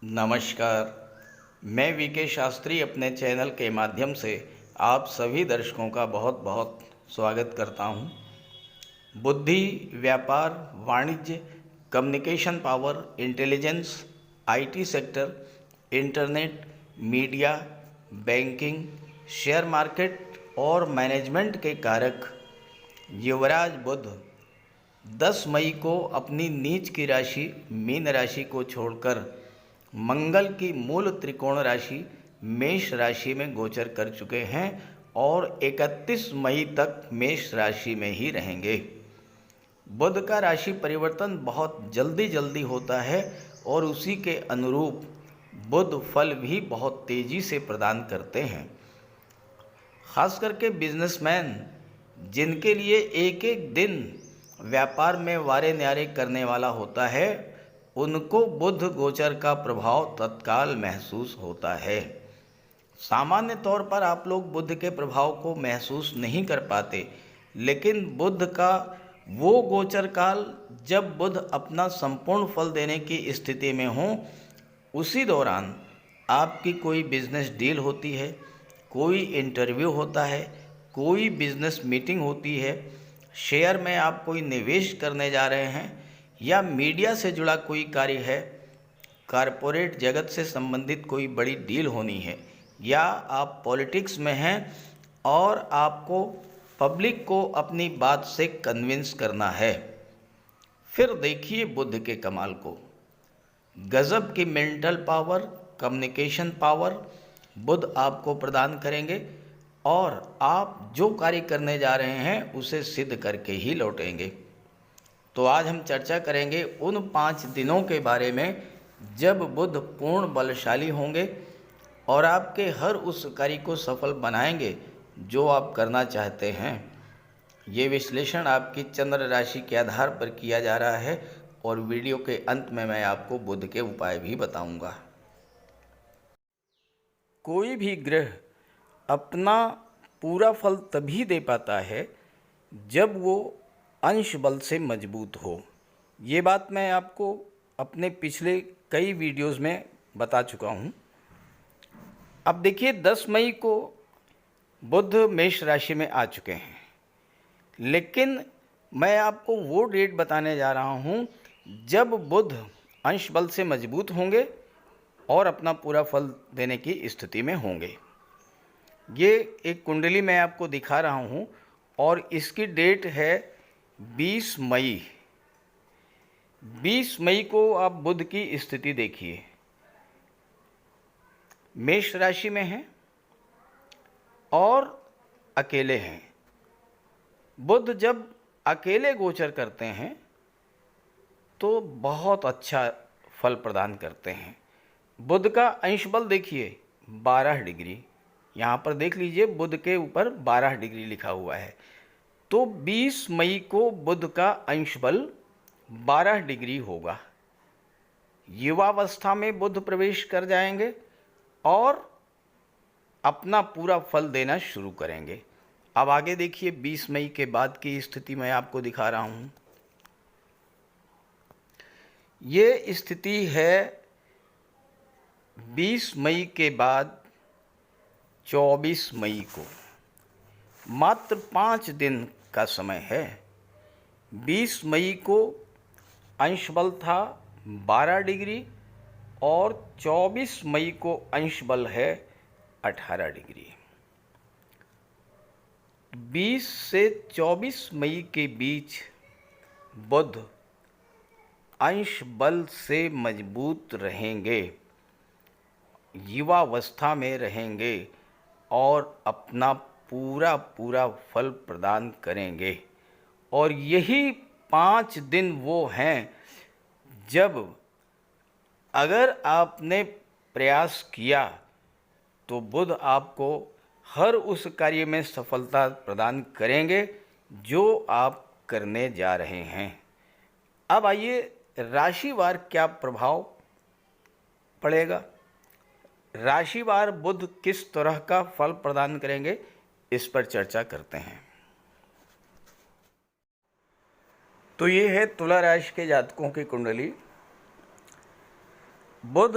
नमस्कार। मैं वीके शास्त्री अपने चैनल के माध्यम से आप सभी दर्शकों का बहुत बहुत स्वागत करता हूं। बुद्धि, व्यापार, वाणिज्य, communication power, intelligence, IT sector, internet, media, banking, share market और मैनेजमेंट के कारक युवराज बुध 10 मई को अपनी नीच की राशि मीन राशि को छोड़कर मंगल की मूल त्रिकोण राशि मेष राशि में गोचर कर चुके हैं और 31 मई तक मेष राशि में ही रहेंगे। बुध का राशि परिवर्तन बहुत जल्दी जल्दी होता है और उसी के अनुरूप बुध फल भी बहुत तेज़ी से प्रदान करते हैं। खास करके बिजनेसमैन जिनके लिए एक एक दिन व्यापार में वारे न्यारे करने वाला होता है, उनको बुध गोचर का प्रभाव तत्काल महसूस होता है। सामान्य तौर पर आप लोग बुध के प्रभाव को महसूस नहीं कर पाते, लेकिन बुध का वो गोचर काल जब बुध अपना संपूर्ण फल देने की स्थिति में हो, उसी दौरान आपकी कोई बिजनेस डील होती है, कोई इंटरव्यू होता है, कोई बिजनेस मीटिंग होती है, शेयर में आप कोई निवेश करने जा रहे हैं या मीडिया से जुड़ा कोई कार्य है, कारपोरेट जगत से संबंधित कोई बड़ी डील होनी है, या आप पॉलिटिक्स में हैं और आपको पब्लिक को अपनी बात से कन्विंस करना है। फिर देखिए बुध के कमाल को। गजब की मेंटल पावर, कम्युनिकेशन पावर बुध आपको प्रदान करेंगे और आप जो कार्य करने जा रहे हैं उसे सिद्ध करके ही लौटेंगे। तो आज हम चर्चा करेंगे उन 5 दिनों के बारे में जब बुध पूर्ण बलशाली होंगे और आपके हर उस कार्य को सफल बनाएंगे जो आप करना चाहते हैं। ये विश्लेषण आपकी चंद्र राशि के आधार पर किया जा रहा है और वीडियो के अंत में मैं आपको बुध के उपाय भी बताऊंगा। कोई भी ग्रह अपना पूरा फल तभी दे पाता है जब वो अंश बल से मजबूत हो। ये बात मैं आपको अपने पिछले कई वीडियोस में बता चुका हूँ। अब देखिए 10 मई को बुध मेष राशि में आ चुके हैं, लेकिन मैं आपको वो डेट बताने जा रहा हूँ जब बुध अंश बल से मजबूत होंगे और अपना पूरा फल देने की स्थिति में होंगे। ये एक कुंडली मैं आपको दिखा रहा हूँ और इसकी डेट है 20 मई। 20 मई को आप बुध की स्थिति देखिए, मेष राशि में हैं और अकेले हैं। बुध जब अकेले गोचर करते हैं तो बहुत अच्छा फल प्रदान करते हैं। बुध का अंश बल देखिए 12 डिग्री, यहाँ पर देख लीजिए बुध के ऊपर 12 डिग्री लिखा हुआ है। तो 20 मई को बुध का अंश बल 12 डिग्री होगा। युवावस्था में बुध प्रवेश कर जाएंगे और अपना पूरा फल देना शुरू करेंगे। अब आगे देखिए 20 मई के बाद की स्थिति मैं आपको दिखा रहा हूँ। ये स्थिति है 20 मई के बाद 24 मई को, मात्र 5 दिन का समय है। 20 मई को अंश बल था 12 डिग्री और 24 मई को अंश बल है 18 डिग्री। 20 से 24 मई के बीच बुध अंश बल से मजबूत रहेंगे, युवावस्था में रहेंगे और अपना पूरा फल प्रदान करेंगे। और यही 5 दिन वो हैं जब अगर आपने प्रयास किया तो बुध आपको हर उस कार्य में सफलता प्रदान करेंगे जो आप करने जा रहे हैं। अब आइए राशिवार क्या प्रभाव पड़ेगा, राशिवार बुध किस तरह का फल प्रदान करेंगे, इस पर चर्चा करते हैं। तो ये है तुला राशि के जातकों की कुंडली। बुध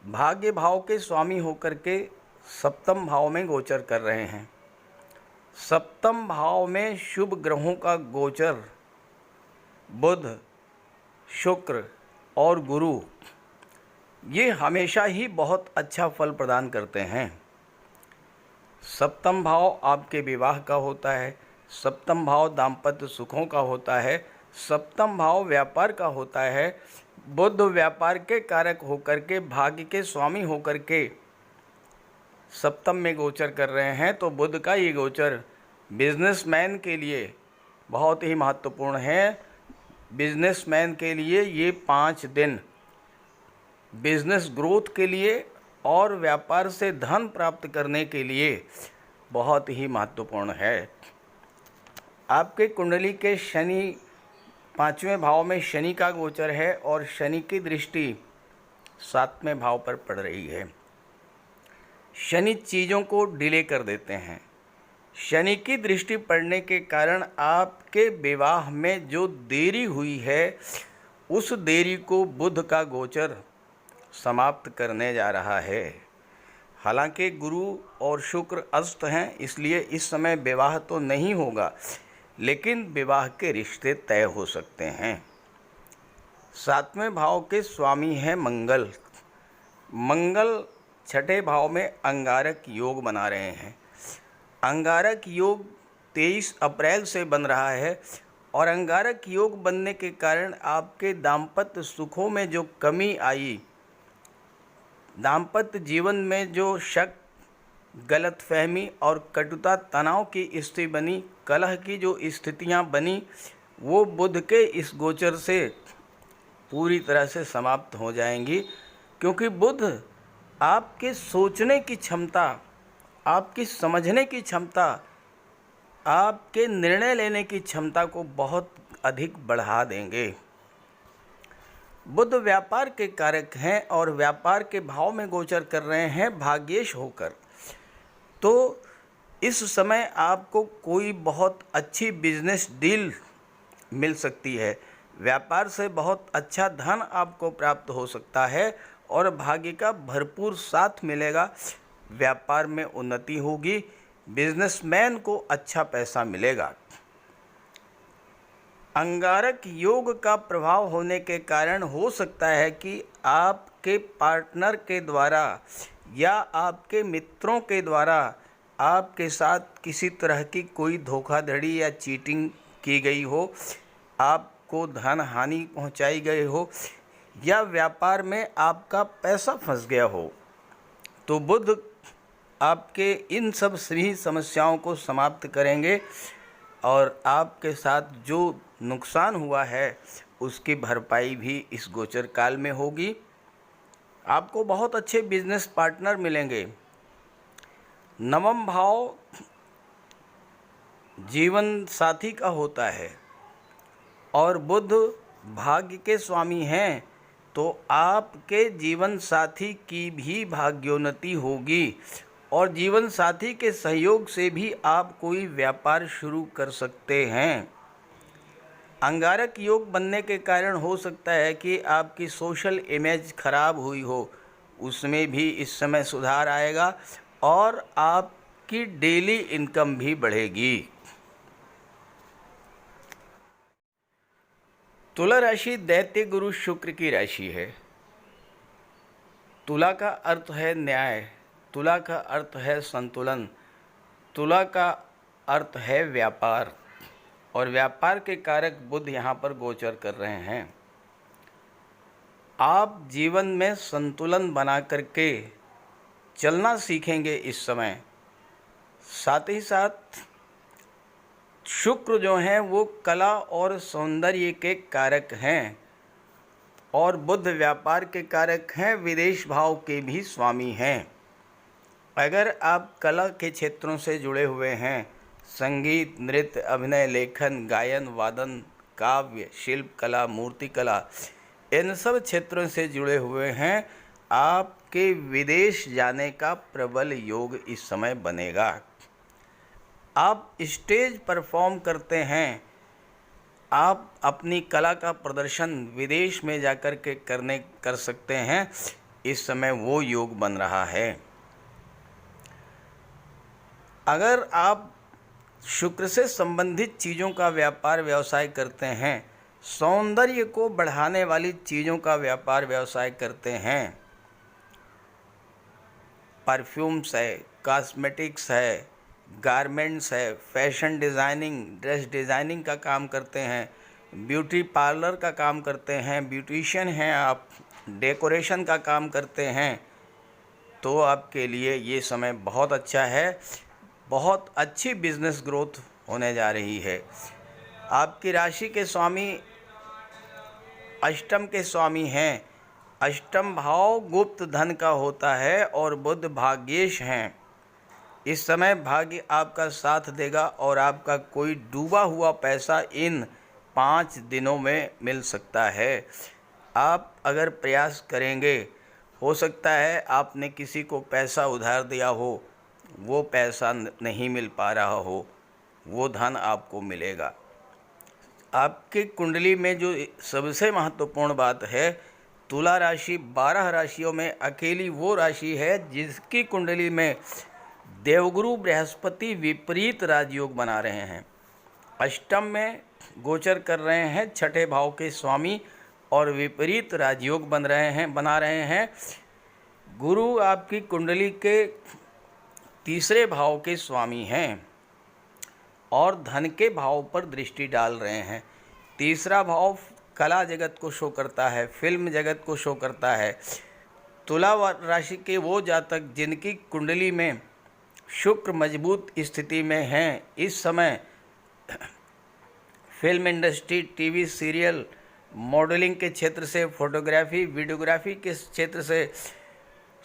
भाग्य भाव के स्वामी होकर के सप्तम भाव में गोचर कर रहे हैं। सप्तम भाव में शुभ ग्रहों का गोचर बुध, शुक्र और गुरु ये हमेशा ही बहुत अच्छा फल प्रदान करते हैं। सप्तम भाव आपके विवाह का होता है, सप्तम भाव दाम्पत्य सुखों का होता है, सप्तम भाव व्यापार का होता है। बुध व्यापार के कारक होकर के, भाग्य के स्वामी होकर के सप्तम में गोचर कर रहे हैं, तो बुध का ये गोचर बिजनेसमैन के लिए बहुत ही महत्वपूर्ण है। बिजनेसमैन के लिए ये 5 दिन बिजनेस ग्रोथ के लिए और व्यापार से धन प्राप्त करने के लिए बहुत ही महत्वपूर्ण है। आपके कुंडली के शनि 5वें भाव में शनि का गोचर है और शनि की दृष्टि 7वें भाव पर पड़ रही है। शनि चीज़ों को डिले कर देते हैं। शनि की दृष्टि पड़ने के कारण आपके विवाह में जो देरी हुई है, उस देरी को बुध का गोचर समाप्त करने जा रहा है। हालांकि गुरु और शुक्र अस्त हैं, इसलिए इस समय विवाह तो नहीं होगा, लेकिन विवाह के रिश्ते तय हो सकते हैं। 7वें भाव के स्वामी हैं मंगल। मंगल 6ठे भाव में अंगारक योग बना रहे हैं। अंगारक योग 23 अप्रैल से बन रहा है और अंगारक योग बनने के कारण आपके दाम्पत्य सुखों में जो कमी आई, दाम्पत्य जीवन में जो शक, गलतफहमी और कटुता, तनाव की स्थिति बनी, कलह की जो स्थितियां बनी, वो बुध के इस गोचर से पूरी तरह से समाप्त हो जाएंगी। क्योंकि बुध आपके सोचने की क्षमता, आपकी समझने की क्षमता, आपके निर्णय लेने की क्षमता को बहुत अधिक बढ़ा देंगे। बुध व्यापार के कारक हैं और व्यापार के भाव में गोचर कर रहे हैं भाग्येश होकर। तो इस समय आपको कोई बहुत अच्छी बिजनेस डील मिल सकती है। व्यापार से बहुत अच्छा धन आपको प्राप्त हो सकता है और भाग्य का भरपूर साथ मिलेगा। व्यापार में उन्नति होगी, बिजनेसमैन को अच्छा पैसा मिलेगा। अंगारक योग का प्रभाव होने के कारण हो सकता है कि आपके पार्टनर के द्वारा या आपके मित्रों के द्वारा आपके साथ किसी तरह की कोई धोखाधड़ी या चीटिंग की गई हो, आपको धन हानि पहुंचाई गई हो या व्यापार में आपका पैसा फंस गया हो। तो बुध आपके इन सब सभी समस्याओं को समाप्त करेंगे और आपके साथ जो नुकसान हुआ है उसकी भरपाई भी इस गोचर काल में होगी। आपको बहुत अच्छे बिजनेस पार्टनर मिलेंगे। 9वां भाव जीवन साथी का होता है और बुध भाग्य के स्वामी हैं, तो आपके जीवन साथी की भी भाग्योन्नति होगी और जीवन साथी के सहयोग से भी आप कोई व्यापार शुरू कर सकते हैं। अंगारक योग बनने के कारण हो सकता है कि आपकी सोशल इमेज खराब हुई हो, उसमें भी इस समय सुधार आएगा और आपकी डेली इनकम भी बढ़ेगी। तुला राशि दैत्य गुरु शुक्र की राशि है। तुला का अर्थ है न्याय, तुला का अर्थ है संतुलन, तुला का अर्थ है व्यापार और व्यापार के कारक बुध यहाँ पर गोचर कर रहे हैं। आप जीवन में संतुलन बना करके चलना सीखेंगे इस समय। साथ ही साथ शुक्र जो हैं वो कला और सौंदर्य के कारक हैं और बुध व्यापार के कारक हैं, विदेश भाव के भी स्वामी हैं। अगर आप कला के क्षेत्रों से जुड़े हुए हैं, संगीत, नृत्य, अभिनय, लेखन, गायन, वादन, काव्य, शिल्प कला, मूर्ति कला, इन सब क्षेत्रों से जुड़े हुए हैं, आपके विदेश जाने का प्रबल योग इस समय बनेगा। आप स्टेज परफॉर्म करते हैं, आप अपनी कला का प्रदर्शन विदेश में जाकर के कर सकते हैं। इस समय वो योग बन रहा है। अगर आप शुक्र से संबंधित चीज़ों का व्यापार व्यवसाय करते हैं, सौंदर्य को बढ़ाने वाली चीज़ों का व्यापार व्यवसाय करते हैं, परफ्यूम्स है, कॉस्मेटिक्स है, गारमेंट्स है, फैशन डिज़ाइनिंग, ड्रेस डिज़ाइनिंग का काम करते हैं, ब्यूटी पार्लर का काम करते हैं, ब्यूटिशियन हैं आप, डेकोरेशन का काम करते हैं, तो आपके लिए ये समय बहुत अच्छा है। बहुत अच्छी बिजनेस ग्रोथ होने जा रही है। आपकी राशि के स्वामी अष्टम के स्वामी हैं। अष्टम भाव गुप्त धन का होता है और बुध भाग्येश हैं। इस समय भाग्य आपका साथ देगा और आपका कोई डूबा हुआ पैसा इन 5 दिनों में मिल सकता है। आप अगर प्रयास करेंगे, हो सकता है आपने किसी को पैसा उधार दिया हो, वो पैसा नहीं मिल पा रहा हो, वो धन आपको मिलेगा। आपकी कुंडली में जो सबसे महत्वपूर्ण बात है, तुला राशि 12 राशियों में अकेली वो राशि है जिसकी कुंडली में देवगुरु बृहस्पति विपरीत राजयोग बना रहे हैं। अष्टम में गोचर कर रहे हैं छठे भाव के स्वामी और विपरीत राजयोग बना रहे हैं। गुरु आपकी कुंडली के तीसरे भाव के स्वामी हैं और धन के भाव पर दृष्टि डाल रहे हैं। तीसरा भाव कला जगत को शो करता है, फिल्म जगत को शो करता है। तुला राशि के वो जातक जिनकी कुंडली में शुक्र मजबूत स्थिति में हैं, इस समय film industry, TV serial, modelling के क्षेत्र से, फोटोग्राफी, वीडियोग्राफी के क्षेत्र से,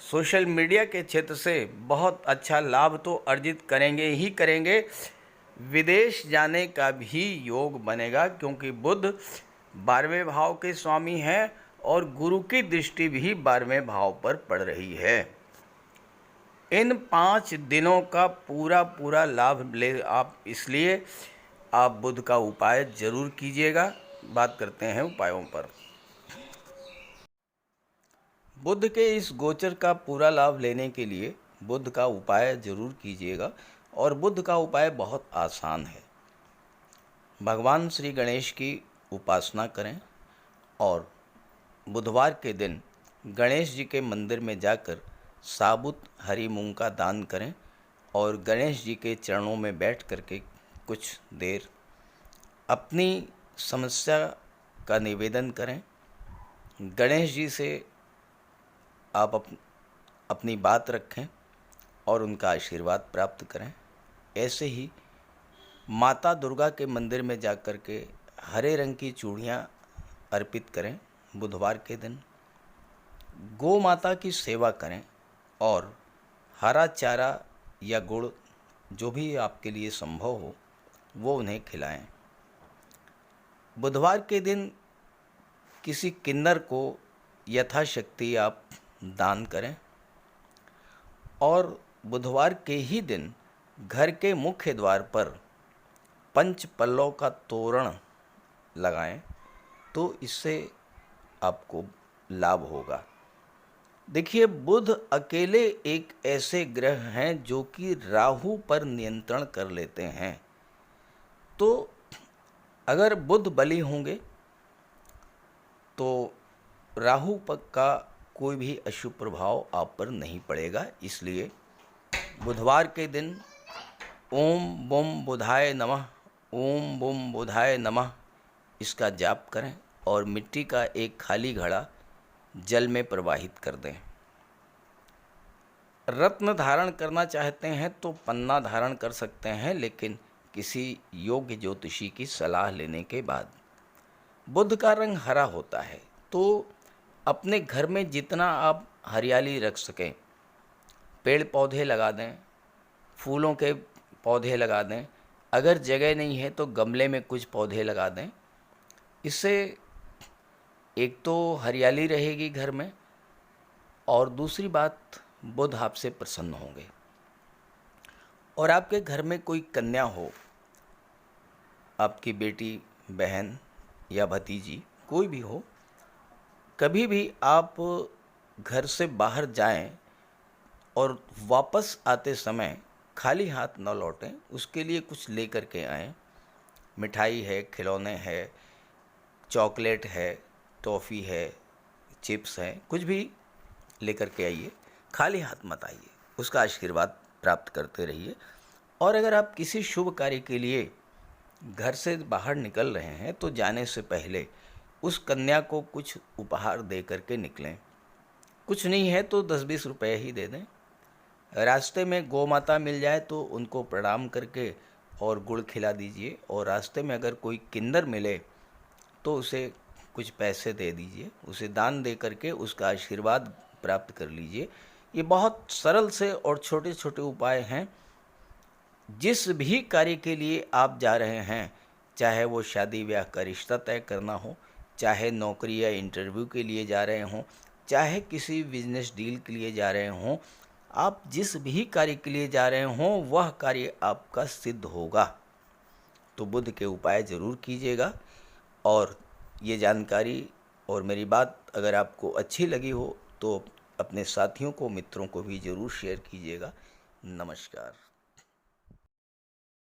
सोशल मीडिया के क्षेत्र से बहुत अच्छा लाभ तो अर्जित करेंगे ही करेंगे। विदेश जाने का भी योग बनेगा क्योंकि बुध 12वें भाव के स्वामी हैं और गुरु की दृष्टि भी 12वें भाव पर पड़ रही है। इन 5 दिनों का पूरा लाभ ले आप, इसलिए आप बुध का उपाय जरूर कीजिएगा। बात करते हैं उपायों पर। बुध के इस गोचर का पूरा लाभ लेने के लिए बुध का उपाय जरूर कीजिएगा और बुध का उपाय बहुत आसान है। भगवान श्री गणेश की उपासना करें और बुधवार के दिन गणेश जी के मंदिर में जाकर साबुत हरी मूंग का दान करें और गणेश जी के चरणों में बैठ करके कुछ देर अपनी समस्या का निवेदन करें। गणेश जी से आप अपनी बात रखें और उनका आशीर्वाद प्राप्त करें। ऐसे ही माता दुर्गा के मंदिर में जाकर के हरे रंग की चूड़ियाँ अर्पित करें। बुधवार के दिन गौ माता की सेवा करें और हरा चारा या गुड़ जो भी आपके लिए संभव हो वो उन्हें खिलाएं। बुधवार के दिन किसी किन्नर को यथाशक्ति आप दान करें और बुधवार के ही दिन घर के मुख्य द्वार पर पंच पल्लव का तोरण लगाएं, तो इससे आपको लाभ होगा। देखिए, बुध अकेले एक ऐसे ग्रह हैं जो कि राहु पर नियंत्रण कर लेते हैं। तो अगर बुध बली होंगे तो राहु पर का कोई भी अशुभ प्रभाव आप पर नहीं पड़ेगा। इसलिए बुधवार के दिन ओम बुम बुधाय नमः, ओम बुम बुधाय नमः इसका जाप करें और मिट्टी का एक खाली घड़ा जल में प्रवाहित कर दें। रत्न धारण करना चाहते हैं तो पन्ना धारण कर सकते हैं, लेकिन किसी योग्य ज्योतिषी की सलाह लेने के बाद। बुध का रंग हरा होता है, तो अपने घर में जितना आप हरियाली रख सकें, पेड़ पौधे लगा दें, फूलों के पौधे लगा दें। अगर जगह नहीं है तो गमले में कुछ पौधे लगा दें। इससे एक तो हरियाली रहेगी घर में और दूसरी बात, बुध आपसे प्रसन्न होंगे। और आपके घर में कोई कन्या हो, आपकी बेटी, बहन या भतीजी, कोई भी हो, कभी भी आप घर से बाहर जाएं और वापस आते समय खाली हाथ न लौटें, उसके लिए कुछ ले कर के आएँ। मिठाई है, खिलौने है, चॉकलेट है, टॉफ़ी है, चिप्स हैं, कुछ भी लेकर के आइए, खाली हाथ मत आइए, उसका आशीर्वाद प्राप्त करते रहिए। और अगर आप किसी शुभ कार्य के लिए घर से बाहर निकल रहे हैं तो जाने से पहले उस कन्या को कुछ उपहार दे करके निकलें। कुछ नहीं है तो 10-20 रुपए ही दे दें। रास्ते में गौ माता मिल जाए तो उनको प्रणाम करके और गुड़ खिला दीजिए, और रास्ते में अगर कोई किन्नर मिले तो उसे कुछ पैसे दे दीजिए, उसे दान दे करके उसका आशीर्वाद प्राप्त कर लीजिए। ये बहुत सरल से और छोटे छोटे उपाय हैं। जिस भी कार्य के लिए आप जा रहे हैं, चाहे वो शादी ब्याह का रिश्ता तय करना हो, चाहे नौकरी या इंटरव्यू के लिए जा रहे हों, चाहे किसी बिजनेस डील के लिए जा रहे हों, आप जिस भी कार्य के लिए जा रहे हों वह कार्य आपका सिद्ध होगा। तो बुध के उपाय ज़रूर कीजिएगा। और ये जानकारी और मेरी बात अगर आपको अच्छी लगी हो तो अपने साथियों को, मित्रों को भी ज़रूर शेयर कीजिएगा। नमस्कार।